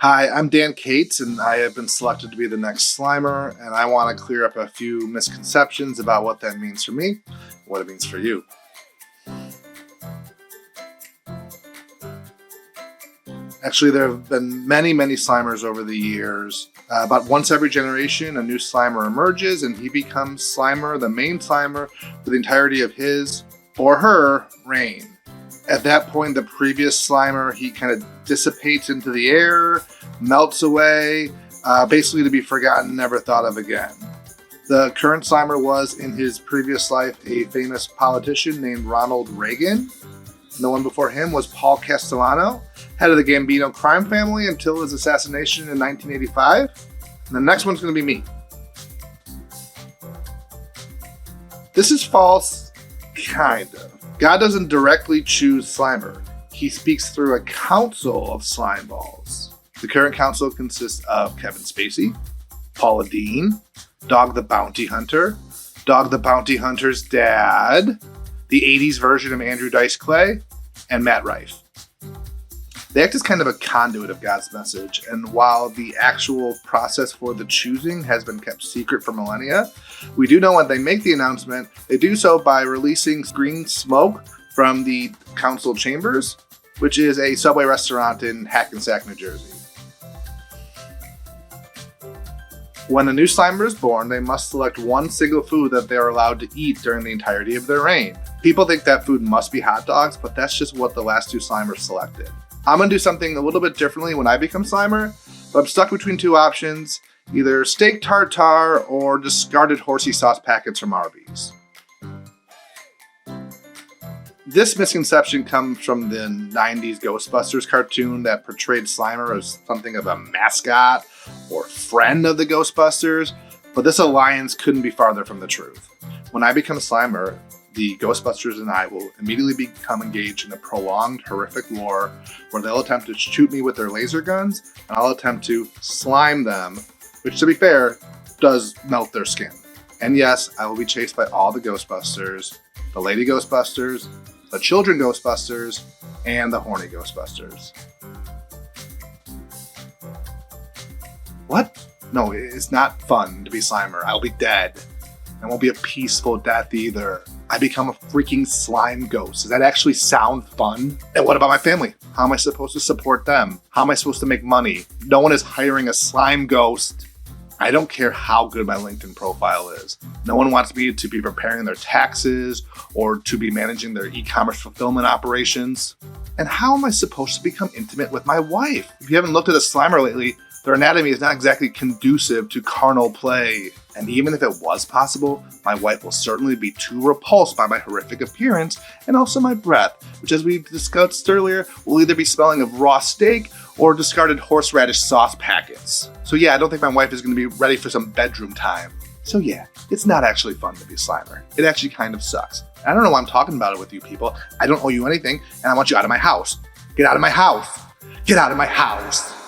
Hi, I'm Dan Cates, and I have been selected to be the next Slimer, and I want to clear up a few misconceptions about what that means for me, and what it means for you. Actually, there have been many Slimers over the years. About once every generation, a new Slimer emerges, and he becomes Slimer, the main Slimer, for the entirety of his or her reign. At that point, the previous Slimer, he kind of dissipates into the air, melts away, basically to be forgotten, never thought of again. The current Slimer was, in his previous life, a famous politician named Ronald Reagan. And the one before him was Paul Castellano, head of the Gambino crime family until his assassination in 1985. And the next one's going to be me. This is false, kind of. God doesn't directly choose Slimer. He speaks through a council of slime balls. The current council consists of Kevin Spacey, Paula Deen, Dog the Bounty Hunter, Dog the Bounty Hunter's dad, the 80s version of Andrew Dice Clay, and Matt Rife. They act as kind of a conduit of God's message, and while the actual process for the choosing has been kept secret for millennia, we do know when they make the announcement, they do so by releasing green smoke from the council chambers, which is a Subway restaurant in Hackensack, New Jersey. When a new Slimer is born, they must select one single food that they are allowed to eat during the entirety of their reign. People think that food must be hot dogs, but that's just what the last two Slimers selected. I'm going to do something a little bit differently when I become Slimer, but I'm stuck between two options, either steak tartare or discarded horsey sauce packets from Arby's. This misconception comes from the 90s Ghostbusters cartoon that portrayed Slimer as something of a mascot or friend of the Ghostbusters, but this alliance couldn't be farther from the truth. When I become Slimer, the Ghostbusters and I will immediately become engaged in a prolonged, horrific war where they'll attempt to shoot me with their laser guns, and I'll attempt to slime them, which, to be fair, does melt their skin. And yes, I will be chased by all the Ghostbusters, the Lady Ghostbusters, the Children Ghostbusters, and the Horny Ghostbusters. What? No, it's not fun to be Slimer. I'll be dead. It won't be a peaceful death either. I become a freaking slime ghost. Does that actually sound fun? And what about my family? How am I supposed to support them? How am I supposed to make money? No one is hiring a slime ghost. I don't care how good my LinkedIn profile is. No one wants me to be preparing their taxes or to be managing their e-commerce fulfillment operations. And how am I supposed to become intimate with my wife? If you haven't looked at a Slimer lately, their anatomy is not exactly conducive to carnal play. And even if it was possible, my wife will certainly be too repulsed by my horrific appearance and also my breath, which, as we discussed earlier, will either be smelling of raw steak or discarded horseradish sauce packets. So yeah, I don't think my wife is going to be ready for some bedroom time. So yeah, it's not actually fun to be Slimer. It actually kind of sucks. I don't know why I'm talking about it with you people. I don't owe you anything, and I want you out of my house. Get out of my house. Get out of my house.